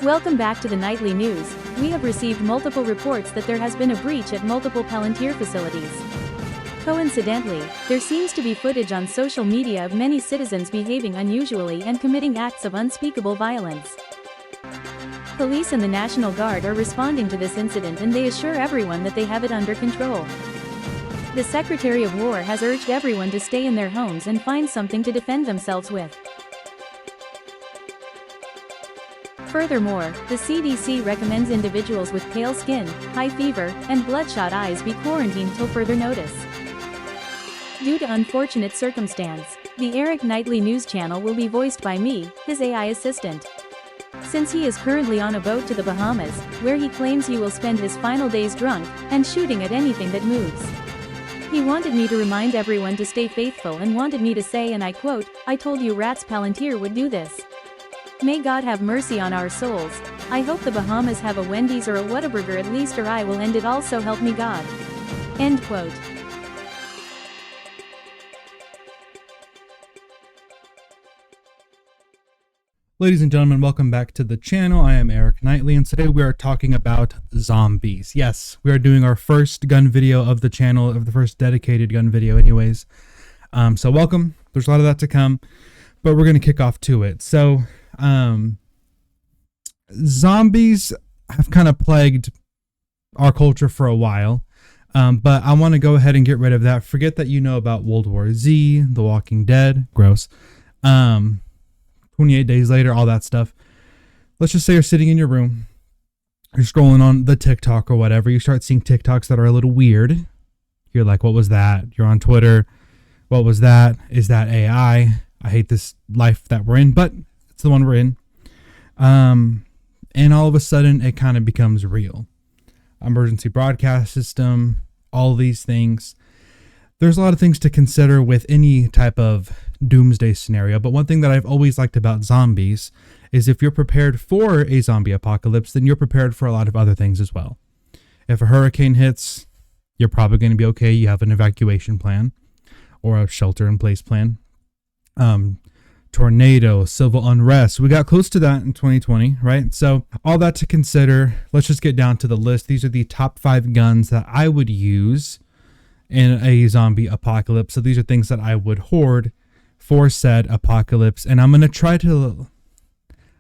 Welcome back to the Nightly News. We have received multiple reports that there has been a breach at multiple Palantir facilities. Coincidentally, there seems to be footage on social media of many citizens behaving unusually and committing acts of unspeakable violence. Police and the National Guard are responding to this incident, and they assure everyone that they have it under control. The Secretary of War has urged everyone to stay in their homes and find something to defend themselves with. Furthermore, the CDC recommends individuals with pale skin, high fever, and bloodshot eyes be quarantined till further notice. Due to unfortunate circumstance, the Eric Nightly News channel will be voiced by me, his AI assistant. Since he is currently on a boat to the Bahamas, where he claims he will spend his final days drunk, and shooting at anything that moves. He wanted me to remind everyone to stay faithful and wanted me to say, and I quote, "I told you rats Palantir would do this. May God have mercy on our souls. I hope the Bahamas have a Wendy's or a Whataburger at least, or I will end it, also help me God." End quote. Ladies and gentlemen, welcome back to the channel. I am Eric Nightly, and today we are talking about zombies. Yes, we are doing our first gun video of the channel, of the first dedicated gun video anyways. So welcome. There's a lot of that to come, but we're going to kick off to it. So, zombies have kind of plagued our culture for a while, but I want to go ahead and get rid of that. Forget that you know about World War Z, The Walking Dead, gross. 28 days later, all that stuff. Let's just say you're sitting in your room, you're scrolling on the TikTok or whatever, you start seeing TikToks that are a little weird. You're like, what was that? You're on Twitter. What was that? Is that AI? I hate this life that we're in, but it's the one we're in. And all of a sudden, it kind of becomes real. Emergency broadcast system, all these things. There's a lot of things to consider with any type of doomsday scenario, but one thing that I've always liked about zombies is if you're prepared for a zombie apocalypse, then you're prepared for a lot of other things as well. If a hurricane hits, you're probably going to be okay. You have an evacuation plan or a shelter-in-place plan. Tornado, civil unrest. We got close to that in 2020, right? So all that to consider. Let's just get down to the list. These are the top 5 guns that I would use in a zombie apocalypse. So these are things that I would hoard for said apocalypse. And I'm going to try to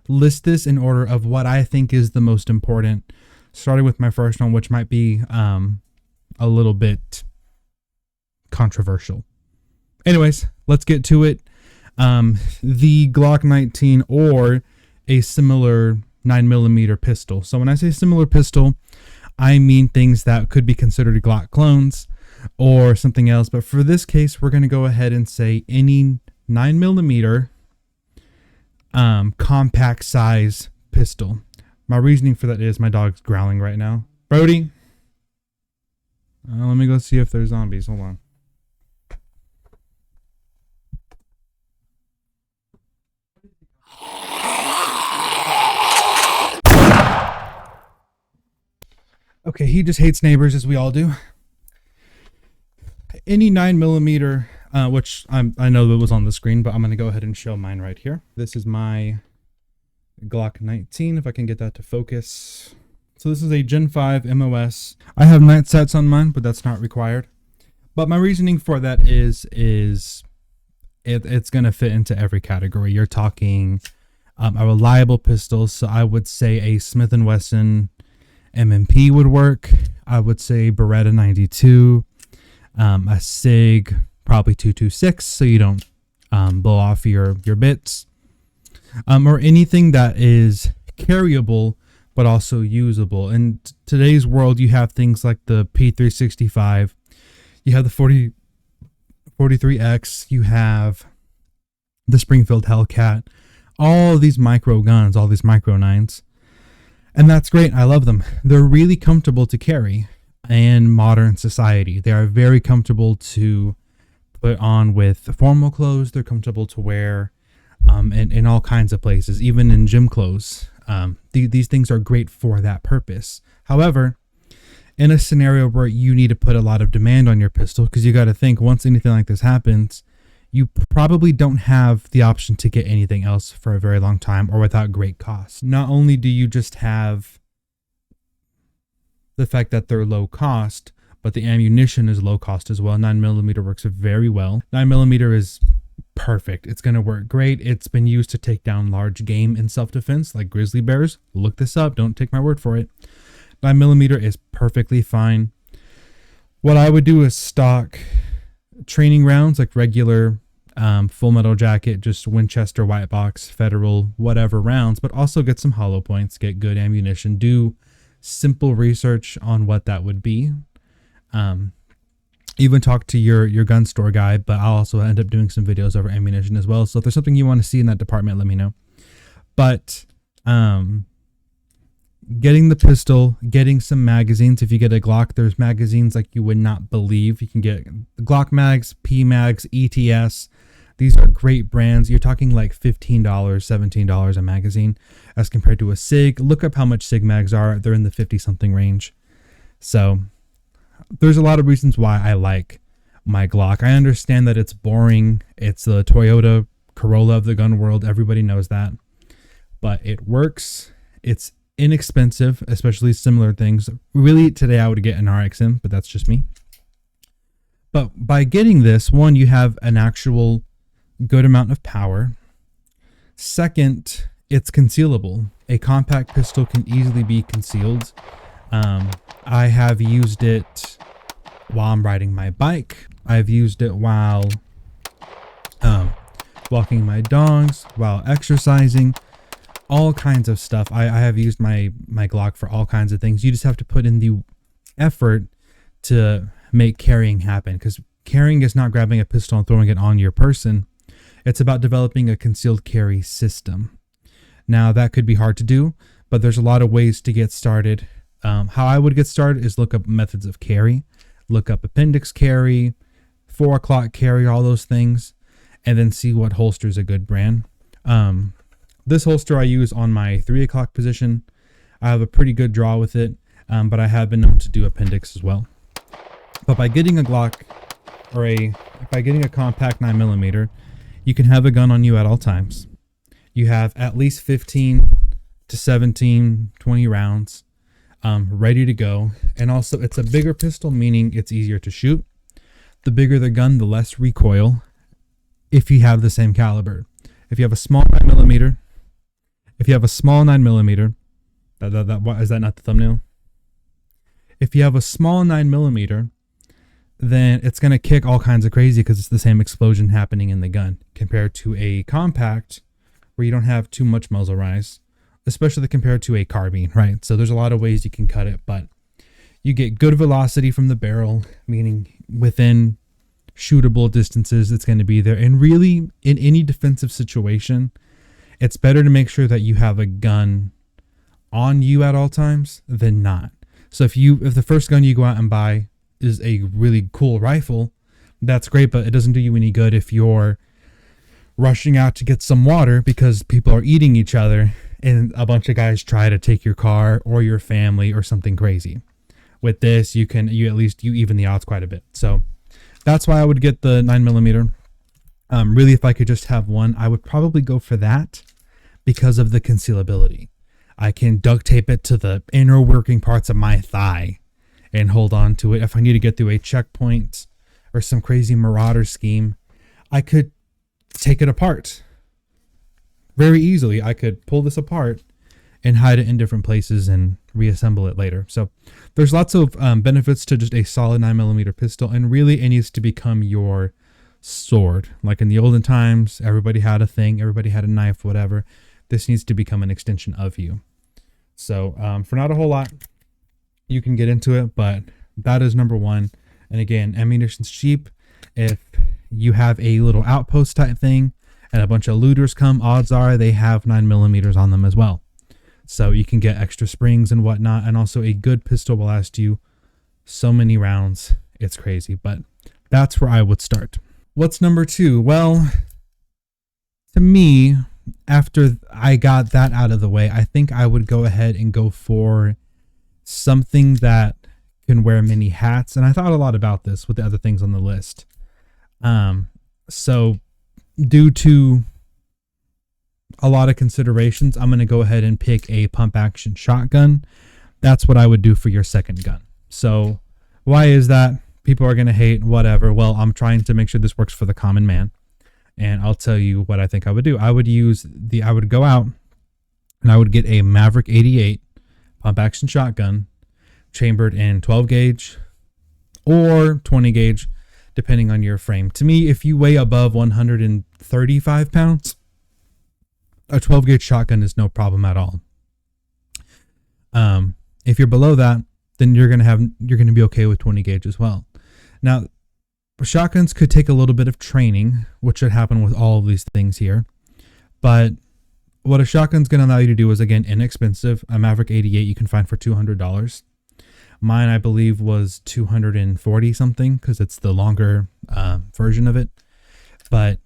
list this in order of what I think is the most important, starting with my first one, which might be a little bit controversial. Anyways, let's get to it. The Glock 19 or a similar 9mm pistol. So when I say similar pistol, I mean things that could be considered Glock clones or something else. But for this case, we're going to go ahead and say any 9mm compact size pistol. My reasoning for that is my dog's growling right now. Brody, let me go see if there's zombies. Hold on. Okay, he just hates neighbors, as we all do. Any 9mm, which I know that was on the screen, but I'm going to go ahead and show mine right here. This is my Glock 19, if I can get that to focus. So this is a Gen 5 MOS. I have night sights on mine, but that's not required. But my reasoning for that is it's going to fit into every category. You're talking a reliable pistol, so I would say a Smith & Wesson M&P would work. I would say Beretta 92, a SIG probably 226, so you don't blow off your bits, or anything that is carryable but also usable. In today's world, you have things like the P365, you have the 43X, you have the Springfield Hellcat, all of these micro guns, all these micro 9s. And that's great. I love them. They're really comfortable to carry in modern society. They are very comfortable to put on with formal clothes. They're comfortable to wear in all kinds of places, even in gym clothes. These things are great for that purpose. However, in a scenario where you need to put a lot of demand on your pistol, because you got to think once anything like this happens, you probably don't have the option to get anything else for a very long time or without great cost. Not only do you just have the fact that they're low cost, but the ammunition is low cost as well. 9mm works very well. 9mm is perfect. It's going to work great. It's been used to take down large game in self-defense like grizzly bears. Look this up. Don't take my word for it. 9mm is perfectly fine. What I would do is stock training rounds, like regular Full Metal Jacket, just Winchester, White Box, Federal, whatever rounds, but also get some hollow points, get good ammunition, do simple research on what that would be. Even talk to your gun store guy, but I'll also end up doing some videos over ammunition as well. So if there's something you want to see in that department, let me know. But getting the pistol, getting some magazines. If you get a Glock, there's magazines like you would not believe. You can get Glock mags, P mags, ETS. These are great brands. You're talking like $15, $17 a magazine as compared to a SIG. Look up how much SIG mags are. They're in the 50 something range. So there's a lot of reasons why I like my Glock. I understand that it's boring. It's the Toyota Corolla of the gun world. Everybody knows that. But it works. It's inexpensive, especially similar things. Really, today I would get an RXM, but that's just me. But by getting this, one, you have an actual good amount of power. Second, it's concealable. A compact pistol can easily be concealed. I have used it while I'm riding my bike. I've used it while walking my dogs, while exercising, all kinds of stuff. I have used my Glock for all kinds of things. You just have to put in the effort to make carrying happen, because carrying is not grabbing a pistol and throwing it on your person. It's about developing a concealed carry system. Now, that could be hard to do, but there's a lot of ways to get started. How I would get started is look up methods of carry, look up appendix carry, 4 o'clock carry, all those things, and then see what holster is a good brand. This holster I use on my 3 o'clock position. I have a pretty good draw with it, but I have been known to do appendix as well. But by getting a Glock by getting a compact 9mm, you can have a gun on you at all times. You have at least 15 to 17, 20 rounds ready to go. And also it's a bigger pistol, meaning it's easier to shoot. The bigger the gun, the less recoil if you have the same caliber. If you have a small 9mm, is that not the thumbnail? If you have a small 9mm, then it's going to kick all kinds of crazy because it's the same explosion happening in the gun compared to a compact where you don't have too much muzzle rise, especially compared to a carbine, right? So there's a lot of ways you can cut it, but you get good velocity from the barrel, meaning within shootable distances, it's going to be there. And really, in any defensive situation, it's better to make sure that you have a gun on you at all times than not. So if the first gun you go out and buy is a really cool rifle, that's great, but it doesn't do you any good if you're rushing out to get some water because people are eating each other and a bunch of guys try to take your car or your family or something crazy. With this, you even the odds quite a bit. So that's why I would get the 9mm. Really, if I could just have one, I would probably go for that because of the concealability. I can duct tape it to the inner working parts of my thigh and hold on to it. If I need to get through a checkpoint or some crazy marauder scheme, I could take it apart very easily. I could pull this apart and hide it in different places and reassemble it later. So there's lots of benefits to just a solid 9mm pistol, and really it needs to become your sword. Like in the olden times, everybody had a thing, everybody had a knife, whatever. This needs to become an extension of you. So for not a whole lot, you can get into it, but that is number one. And again, ammunition's cheap. If you have a little outpost type thing and a bunch of looters come, odds are they have 9mm on them as well. So you can get extra springs and whatnot. And also a good pistol will last you so many rounds. It's crazy, but that's where I would start. What's number two? Well, to me, after I got that out of the way, I think I would go ahead and go for something that can wear many hats. And I thought a lot about this with the other things on the list. So due to a lot of considerations, I'm going to go ahead and pick a pump action shotgun. That's what I would do for your second gun. So why is that? People are going to hate, whatever. Well, I'm trying to make sure this works for the common man. And I'll tell you what I think I would do. I would go out and I would get a Maverick 88 pump action shotgun chambered in 12 gauge or 20 gauge, depending on your frame. To me, if you weigh above 135 pounds, a 12 gauge shotgun is no problem at all. If you're below that, then you're going to be okay with 20 gauge as well. Now, shotguns could take a little bit of training, which should happen with all of these things here. But what a shotgun's going to allow you to do is, again, inexpensive. A Maverick 88 you can find for $200. Mine, I believe, was 240 something because it's the longer version of it. But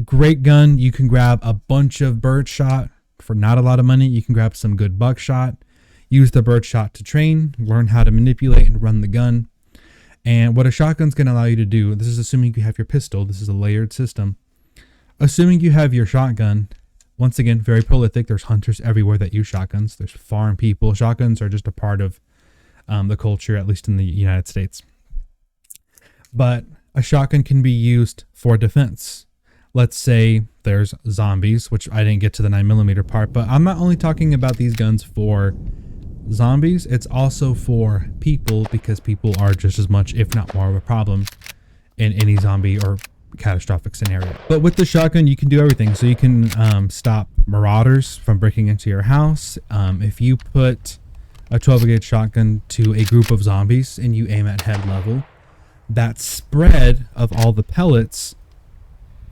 great gun. You can grab a bunch of birdshot for not a lot of money. You can grab some good buckshot. Use the birdshot to train, learn how to manipulate and run the gun. And what a shotgun's going to allow you to do, this is assuming you have your pistol. This is a layered system. Assuming you have your shotgun, once again, very prolific. There's hunters everywhere that use shotguns. There's farm people. Shotguns are just a part of the culture, at least in the United States. But a shotgun can be used for defense. Let's say there's zombies, which I didn't get to the 9mm part, but I'm not only talking about these guns for zombies, it's also for people, because people are just as much, if not more, of a problem in any zombie or catastrophic scenario. But with the shotgun, you can do everything. So you can stop marauders from breaking into your house. If you put a 12 gauge shotgun to a group of zombies and you aim at head level, that spread of all the pellets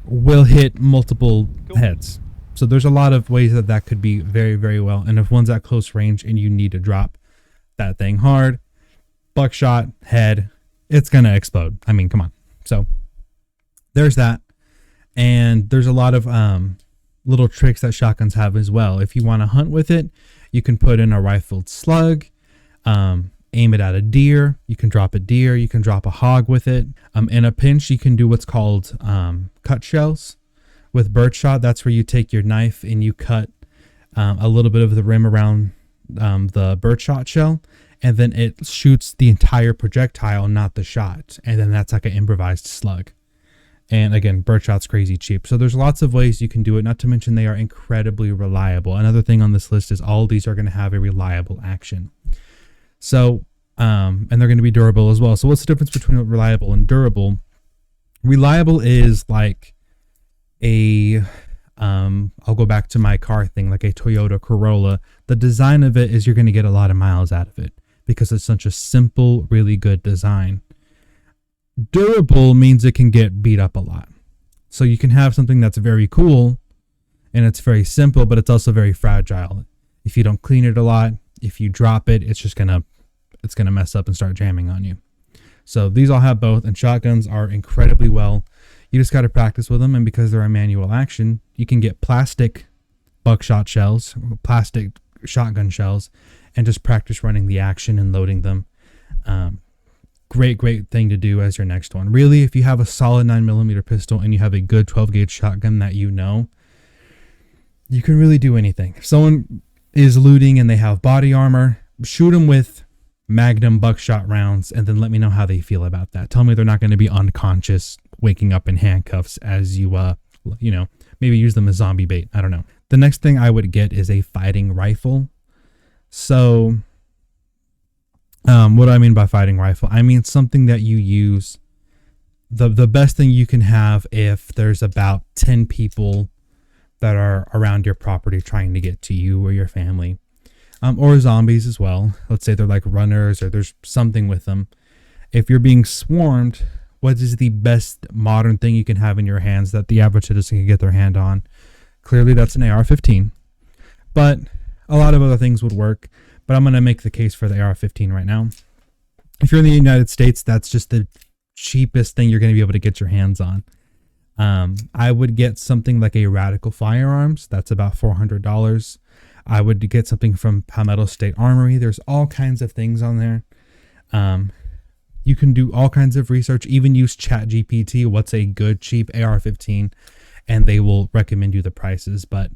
will hit multiple heads. So there's a lot of ways that could be very, very well. And if one's at close range and you need to drop that thing hard, buckshot, head, it's going to explode. I mean, come on. So there's that. And there's a lot of little tricks that shotguns have as well. If you want to hunt with it, you can put in a rifled slug, aim it at a deer. You can drop a deer. You can drop a hog with it. In a pinch, you can do what's called cut shells. With birdshot, that's where you take your knife and you cut a little bit of the rim around the birdshot shell, and then it shoots the entire projectile, not the shot. And then that's like an improvised slug. And again, birdshot's crazy cheap. So there's lots of ways you can do it, not to mention they are incredibly reliable. Another thing on this list is all of these are going to have a reliable action. So, and they're going to be durable as well. So what's the difference between reliable and durable? Reliable is like I'll go back to my car thing, like a Toyota Corolla. The design of it is you're going to get a lot of miles out of it because it's such a simple, really good design. Durable means it can get beat up a lot. So you can have something that's very cool and it's very simple, but it's also very fragile. If you don't clean it a lot, if you drop it, it's gonna mess up and start jamming on you. So these all have both, and shotguns are incredibly well. You just got to practice with them, and because they're a manual action, you can get plastic buckshot shells, plastic shotgun shells, and just practice running the action and loading them. Great thing to do as your next one. Really, if you have a solid 9mm pistol and you have a good 12 gauge shotgun that you can really do anything. If someone is looting and they have body armor, shoot them with Magnum buckshot rounds and then let me know how they feel about that. Tell me they're not going to be unconscious, waking up in handcuffs as you, maybe use them as zombie bait. I don't know. The next thing I would get is a fighting rifle. So, what do I mean by fighting rifle? I mean something that you use. The best thing you can have if there's about 10 people that are around your property trying to get to you or your family. Or zombies as well. Let's say they're like runners or there's something with them. If you're being swarmed, what is the best modern thing you can have in your hands that the average citizen can get their hand on? Clearly that's an AR-15. But a lot of other things would work. But I'm going to make the case for the AR-15 right now. If you're in the United States, that's just the cheapest thing you're going to be able to get your hands on. I would get something like a Radical Firearms. That's about $400. I would get something from Palmetto State Armory. There's all kinds of things on there. You can do all kinds of research, even use ChatGPT, what's a good cheap AR-15, and they will recommend you the prices. But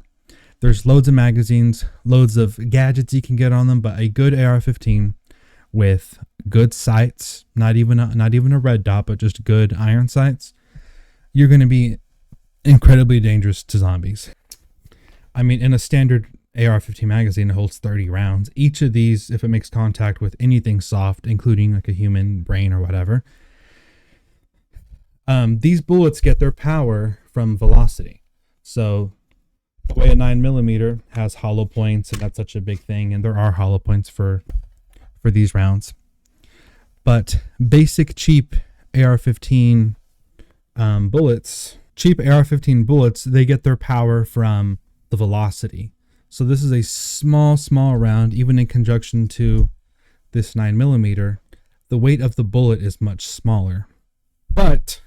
there's loads of magazines, loads of gadgets you can get on them, but a good AR-15 with good sights, not even a red dot, but just good iron sights, you're going to be incredibly dangerous to zombies. I mean, in a standard AR-15 magazine, it holds 30 rounds. Each of these, if it makes contact with anything soft, including like a human brain or whatever, these bullets get their power from velocity. So the way a 9mm has hollow points, and that's such a big thing, and there are hollow points for these rounds. But basic cheap AR-15 bullets, they get their power from the velocity. So this is a small round, even in conjunction to this 9mm, the weight of the bullet is much smaller. But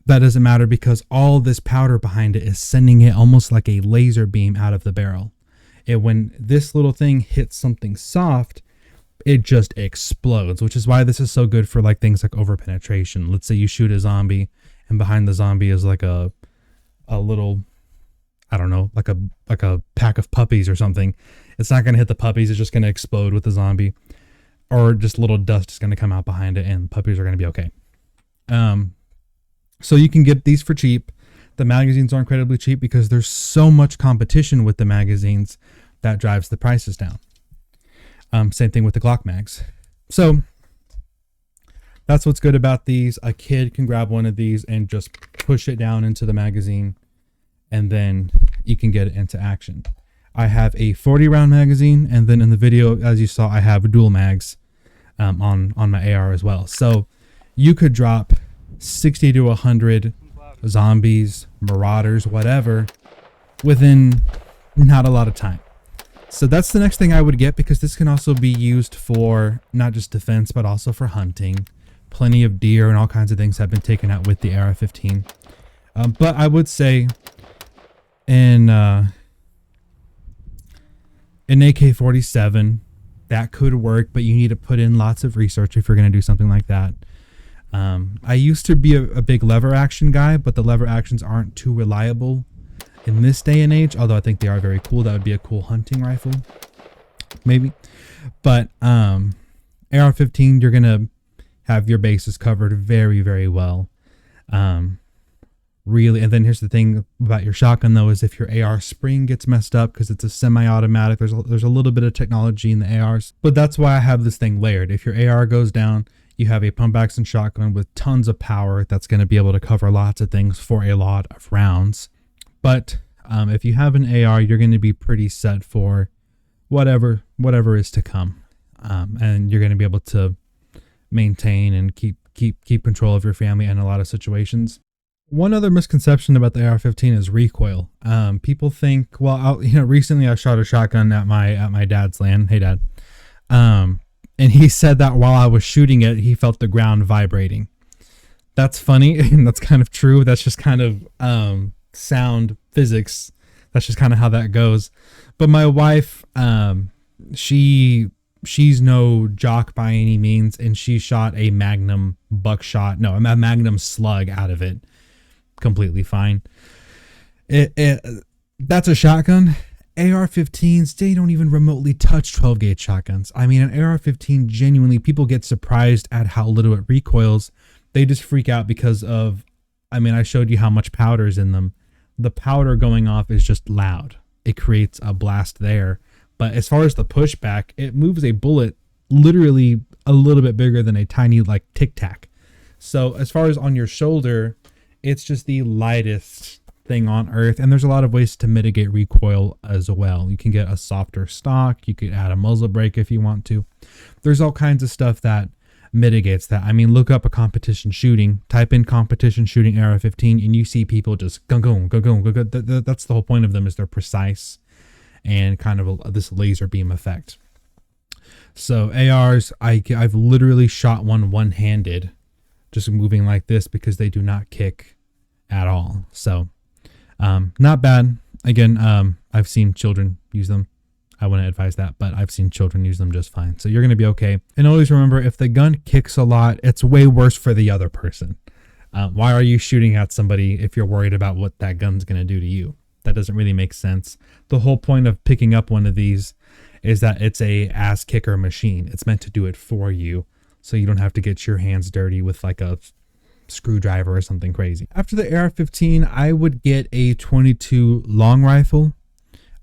that doesn't matter because all this powder behind it is sending it almost like a laser beam out of the barrel. And when this little thing hits something soft, it just explodes, which is why this is so good for like things like overpenetration. Let's say you shoot a zombie and behind the zombie is like a little, I don't know, like a pack of puppies or something. It's not going to hit the puppies. It's just going to explode with the zombie, or just little dust is going to come out behind it and puppies are going to be okay. So you can get these for cheap. The magazines are incredibly cheap because there's so much competition with the magazines that drives the prices down. Same thing with the Glock mags. So that's what's good about these. A kid can grab one of these and just push it down into the magazine, and then you can get it into action. I have a 40 round magazine, and then in the video, as you saw, I have dual mags on my AR as well. So you could drop 60 to 100 zombies, marauders, whatever, within not a lot of time. So that's the next thing I would get, because this can also be used for not just defense, but also for hunting. Plenty of deer and all kinds of things have been taken out with the AR-15. But I would say in AK-47, that could work, but you need to put in lots of research if you're going to do something like that. I used to be a big lever action guy, but the lever actions aren't too reliable in this day and age, although I think they are very cool. That would be a cool hunting rifle, maybe. But AR-15, you're going to have your bases covered very, very well. Really, and then here's the thing about your shotgun, though, is if your AR spring gets messed up, because it's a semi-automatic, there's a little bit of technology in the ARs. But that's why I have this thing layered. If your AR goes down, you have a pump action shotgun with tons of power that's going to be able to cover lots of things for a lot of rounds. But if you have an AR, you're going to be pretty set for whatever is to come, and you're going to be able to maintain and keep control of your family in a lot of situations. One other misconception about the AR-15 is recoil. People think, well, recently I shot a shotgun at my dad's land. Hey, Dad. And he said that while I was shooting it, he felt the ground vibrating. That's funny, and that's kind of true. That's just kind of sound physics. That's just kind of how that goes. But my wife, she's no jock by any means, and she shot a Magnum slug out of it completely fine. That's a shotgun. AR-15s, they don't even remotely touch 12 gauge shotguns. I mean, an AR-15, genuinely, people get surprised at how little it recoils. They just freak out because of, I showed you how much powder is in them. The powder going off is just loud. It creates a blast there. But as far as the pushback, it moves a bullet literally a little bit bigger than a tiny, like, Tic Tac. So as far as on your shoulder, it's just the lightest thing on earth, and there's a lot of ways to mitigate recoil as well. You can get a softer stock, you could add a muzzle brake if you want to. There's all kinds of stuff that mitigates that. Look up a competition shooting, type in competition shooting AR-15, and you see people just go. That's the whole point of them, is they're precise and kind of this laser beam effect. So ARs, I've literally shot one-handed, just moving like this, because they do not kick at all. So not bad. Again, I've seen children use them. I wouldn't advise that, but I've seen children use them just fine. So you're going to be okay. And always remember, if the gun kicks a lot, it's way worse for the other person. Why are you shooting at somebody if you're worried about what that gun's going to do to you? That doesn't really make sense. The whole point of picking up one of these is that it's a ass kicker machine. It's meant to do it for you, so you don't have to get your hands dirty with like a screwdriver or something crazy. After the AR-15, I would get a 22 long rifle,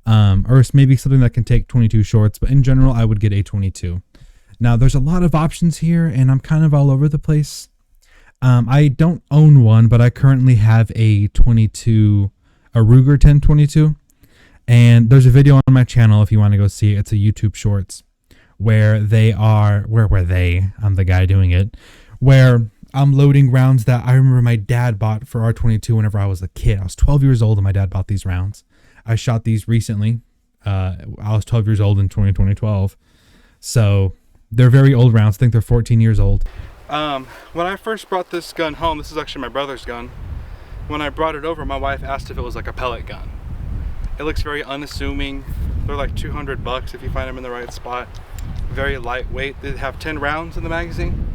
or maybe something that can take 22 shorts, but in general, I would get a 22. Now, there's a lot of options here, and I'm kind of all over the place. I don't own one, but I currently have a Ruger 1022, and there's a video on my channel if you want to go see it. It's a YouTube Shorts where I'm the guy doing it, where I'm loading rounds that I remember my dad bought for R22 whenever I was a kid. I was 12 years old and my dad bought these rounds. I shot these recently. I was 12 years old in 2012. So they're very old rounds. I think they're 14 years old. When I first brought this gun home, this is actually my brother's gun. When I brought it over, my wife asked if it was like a pellet gun. It looks very unassuming. They're like $200 if you find them in the right spot. Very lightweight. They have 10 rounds in the magazine.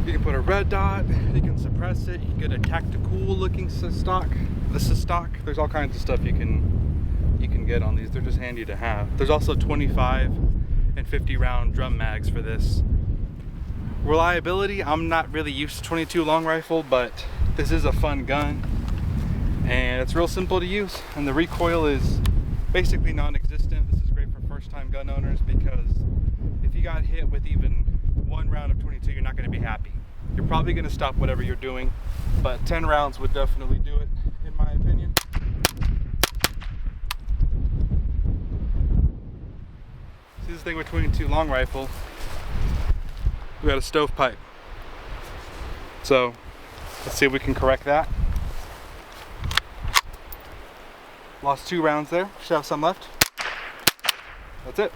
You can put a red dot, you can suppress it, you can get a tactical looking stock. This is stock. There's all kinds of stuff you can get on these. They're just handy to have. There's also 25 and 50 round drum mags for this. Reliability, I'm not really used to 22 long rifle, but this is a fun gun and it's real simple to use, and the recoil is basically non-existent. This is great for first time gun owners because if you got hit with even one round of 22, you're not going to be happy. You're probably going to stop whatever you're doing, but 10 rounds would definitely do it, in my opinion. See, this thing with 22 long rifle, we got a stovepipe. So let's see if we can correct that. Lost 2 rounds there. Should have some left. That's it.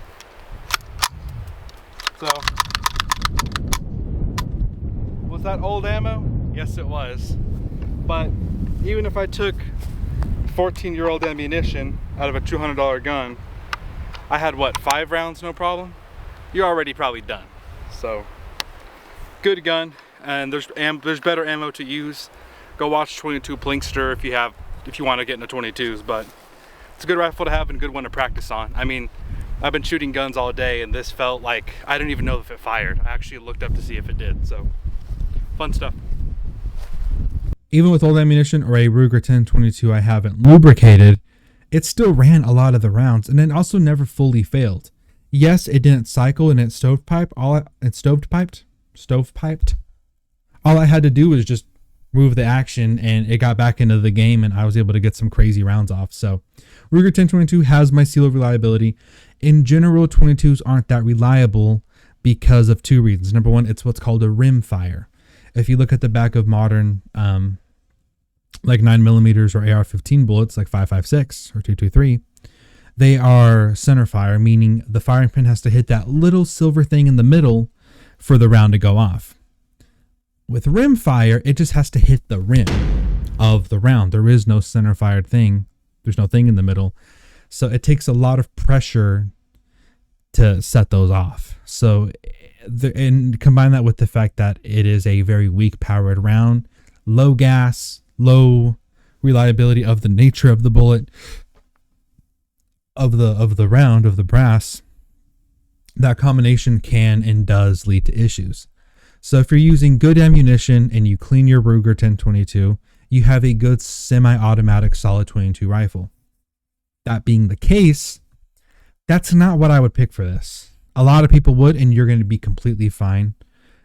So, was that old ammo? Yes, it was. But even if I took 14-year-old ammunition out of a $200 gun, I had what, 5 rounds, no problem? You're already probably done. So, good gun, and there's better ammo to use. Go watch 22 Plinkster if you want to get into 22s, but it's a good rifle to have and a good one to practice on. I mean, I've been shooting guns all day and this felt like I didn't even know if it fired. I actually looked up to see if it did, so fun stuff. Even with old ammunition or a Ruger 1022 I haven't lubricated, it still ran a lot of the rounds, and it also never fully failed. Yes, it didn't cycle and it stovepiped. All I had to do was just move the action and it got back into the game and I was able to get some crazy rounds off. So Ruger 1022 has my seal of reliability. In general, 22s aren't that reliable because of 2 reasons. Number one, it's what's called a rim fire. If you look at the back of modern like 9mm or AR-15 bullets like 5.56 or 2.23, they are center fire, meaning the firing pin has to hit that little silver thing in the middle for the round to go off. With rim fire, it just has to hit the rim of the round. There is no center fired thing. There's no thing in the middle. So it takes a lot of pressure to set those off. So, and combine that with the fact that it is a very weak powered round, low gas, low reliability of the nature of the bullet, of the round, of the brass, that combination can and does lead to issues. So if you're using good ammunition and you clean your Ruger 1022, you have a good semi-automatic solid 22 rifle. That being the case, that's not what I would pick for this. A lot of people would, and you're going to be completely fine.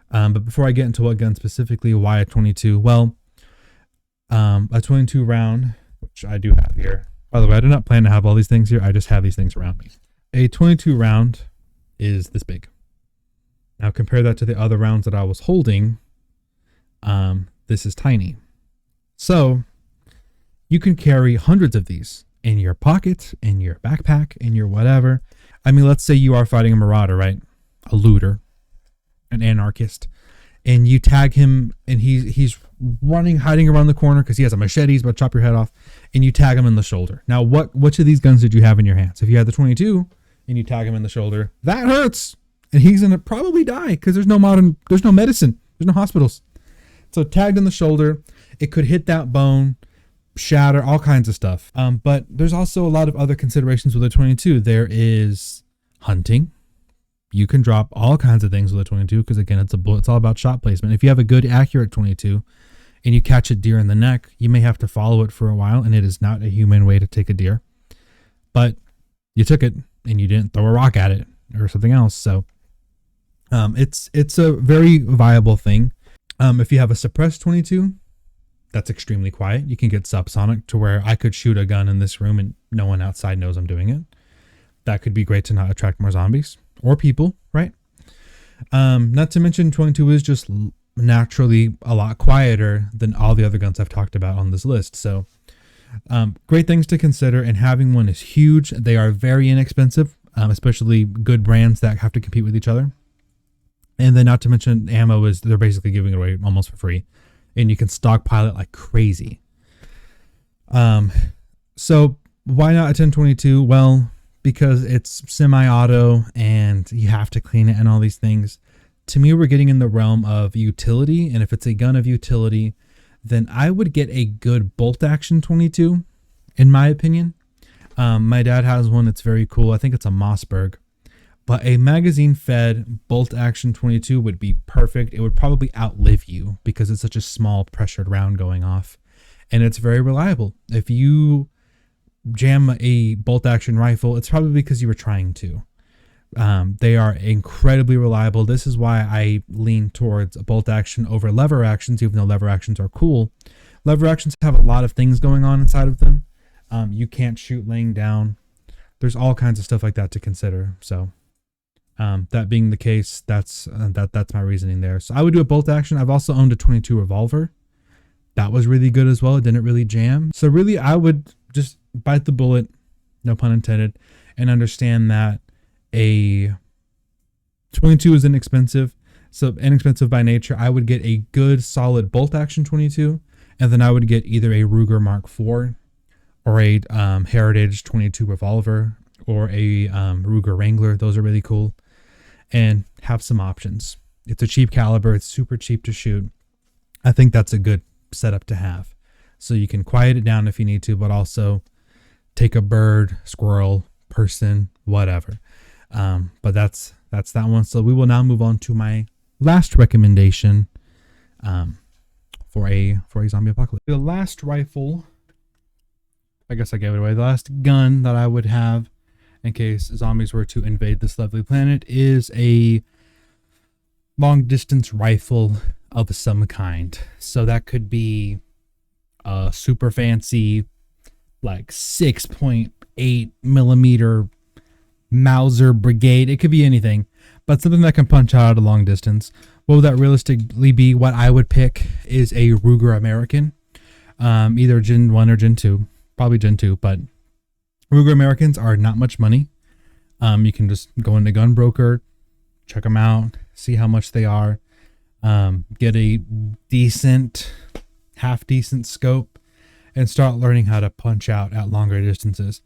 But before I get into what gun specifically, why a 22? Well, a 22 round, which I do have here. By the way, I do not plan to have all these things here. I just have these things around me. A 22 round is this big. Now compare that to the other rounds that I was holding. This is tiny. So you can carry hundreds of these in your pocket, in your backpack, in your whatever. I mean, let's say you are fighting a marauder, right? A looter, an anarchist, and you tag him, and he's running, hiding around the corner because he has a machete. He's about to chop your head off, and you tag him in the shoulder. Now, which of these guns did you have in your hands? If you had the 22 and you tag him in the shoulder, that hurts, and he's gonna probably die because there's no medicine, there's no hospitals. So tagged in the shoulder, it could hit that bone, shatter, all kinds of stuff. But there's also a lot of other considerations with a 22. There is hunting. You can drop all kinds of things with a 22 because, again, it's all about shot placement. If you have a good, accurate 22 and you catch a deer in the neck, you may have to follow it for a while, and it is not a humane way to take a deer. But you took it and you didn't throw a rock at it or something else. So it's a very viable thing. If you have a suppressed 22, that's extremely quiet. You can get subsonic to where I could shoot a gun in this room and no one outside knows I'm doing it. That could be great to not attract more zombies or people, right? Not to mention 22 is just naturally a lot quieter than all the other guns I've talked about on this list. So great things to consider, and having one is huge. They are very inexpensive, especially good brands that have to compete with each other. And then not to mention ammo they're basically giving it away almost for free, and you can stockpile it like crazy. So why not a 1022? Well, because it's semi-auto and you have to clean it and all these things. To me, we're getting in the realm of utility, and if it's a gun of utility, then I would get a good bolt action 22, in my opinion. My dad has one that's very cool. I think it's a Mossberg. But a magazine-fed bolt-action 22 would be perfect. It would probably outlive you because it's such a small pressured round going off. And it's very reliable. If you jam a bolt-action rifle, it's probably because you were trying to. They are incredibly reliable. This is why I lean towards bolt-action over lever actions, even though lever actions are cool. Lever actions have a lot of things going on inside of them. You can't shoot laying down. There's all kinds of stuff like that to consider. So... that being the case, that's my reasoning there. So I would do a bolt action. I've also owned a 22 revolver. That was really good as well. It didn't really jam. So really, I would just bite the bullet, no pun intended, and understand that a 22 is inexpensive. So inexpensive by nature, I would get a good solid bolt action 22, and then I would get either a Ruger Mark IV or a Heritage 22 revolver or a Ruger Wrangler. Those are really cool. And have some options. It's a cheap caliber. It's super cheap to shoot. I think that's a good setup to have. So you can quiet it down if you need to, but also take a bird, squirrel, person, whatever. But that's that one. So we will now move on to my last recommendation for a zombie apocalypse. The last rifle, I guess I gave it away. The last gun that I would have in case zombies were to invade this lovely planet is a long distance rifle of some kind. So that could be a super fancy, like 6.8 millimeter Mauser Brigade. It could be anything, but something that can punch out at a long distance. What would that realistically be? What I would pick is a Ruger American, either Gen 1 or Gen 2, probably Gen 2, but Ruger Americans are not much money. You can just go into Gunbroker, check them out, see how much they are, get a decent, half decent scope, and start learning how to punch out at longer distances.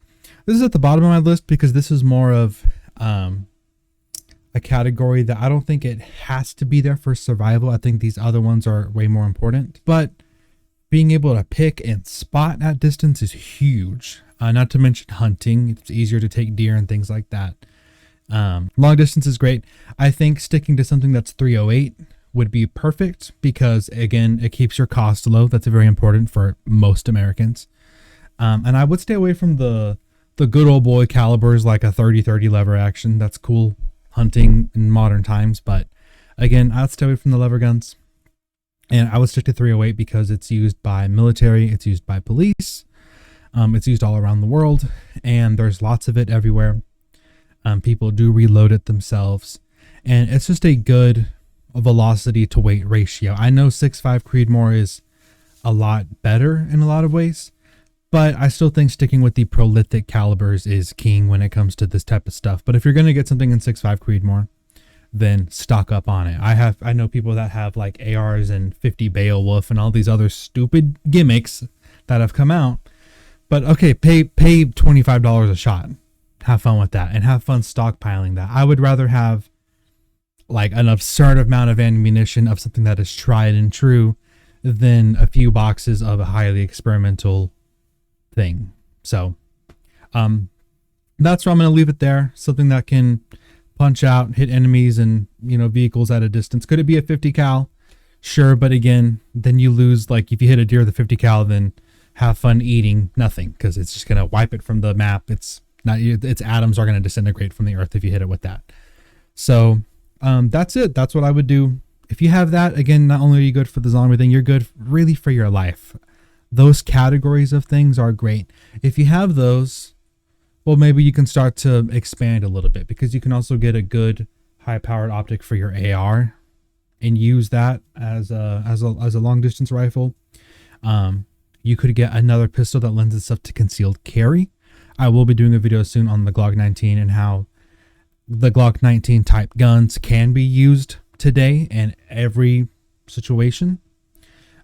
This is at the bottom of my list because this is more of a category that I don't think it has to be there for survival. I think these other ones are way more important. But being able to pick and spot at distance is huge. Not to mention hunting. It's easier to take deer and things like that. Long distance is great. I think sticking to something that's 308 would be perfect because, again, it keeps your cost low. That's very important for most Americans. And I would stay away from the good old boy calibers like a 30-30 lever action. That's cool hunting in modern times. But again, I'd stay away from the lever guns. And I would stick to 308 because it's used by military. It's used by police. It's used all around the world. And there's lots of it everywhere. People do reload it themselves. And it's just a good velocity to weight ratio. I know 6.5 Creedmoor is a lot better in a lot of ways. But I still think sticking with the prolithic calibers is king when it comes to this type of stuff. But if you're going to get something in 6.5 Creedmoor, then stock up on it. I know people that have like ARs and 50 Beowulf and all these other stupid gimmicks that have come out. But okay, pay $25 a shot. Have fun with that and have fun stockpiling that. I would rather have like an absurd amount of ammunition of something that is tried and true than a few boxes of a highly experimental thing. So, that's where I'm going to leave it there. Something that can punch out, hit enemies and, vehicles at a distance. Could it be a 50 cal? Sure. But again, then you lose, like if you hit a deer with a 50 cal, then have fun eating nothing, because it's just going to wipe it from the map. Its atoms are going to disintegrate from the earth if you hit it with that. So, that's it. That's what I would do. If you have that, again, not only are you good for the zombie thing, you're good really for your life. Those categories of things are great. If you have those, well, maybe you can start to expand a little bit, because you can also get a good high-powered optic for your AR and use that as a long-distance rifle. You could get another pistol that lends itself to concealed carry. I will be doing a video soon on the Glock 19 and how the Glock 19 type guns can be used today in every situation.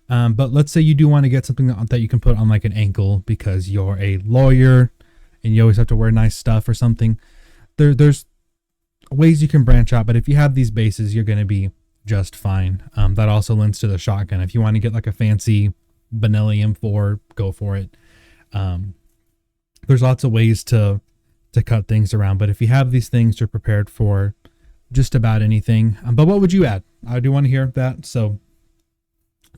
But let's say you do want to get something that you can put on like an ankle because you're a lawyer and you always have to wear nice stuff or something. There's ways you can branch out, but if you have these bases, you're going to be just fine. That also lends to the shotgun. If you want to get like a fancy Benelli M4, go for it. There's lots of ways to cut things around, but if you have these things, you're prepared for just about anything. But what would you add? I do want to hear that, so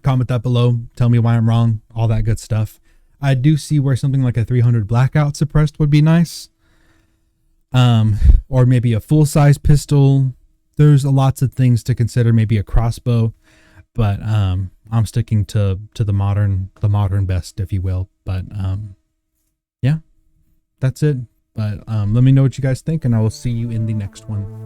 comment that below. Tell me why I'm wrong, all that good stuff. I do see where something like a 300 blackout suppressed would be nice, or maybe a full-size pistol. There's lots of things to consider, maybe a crossbow, but I'm sticking to the modern best, if you will. But yeah, that's it. But let me know what you guys think, and I will see you in the next one.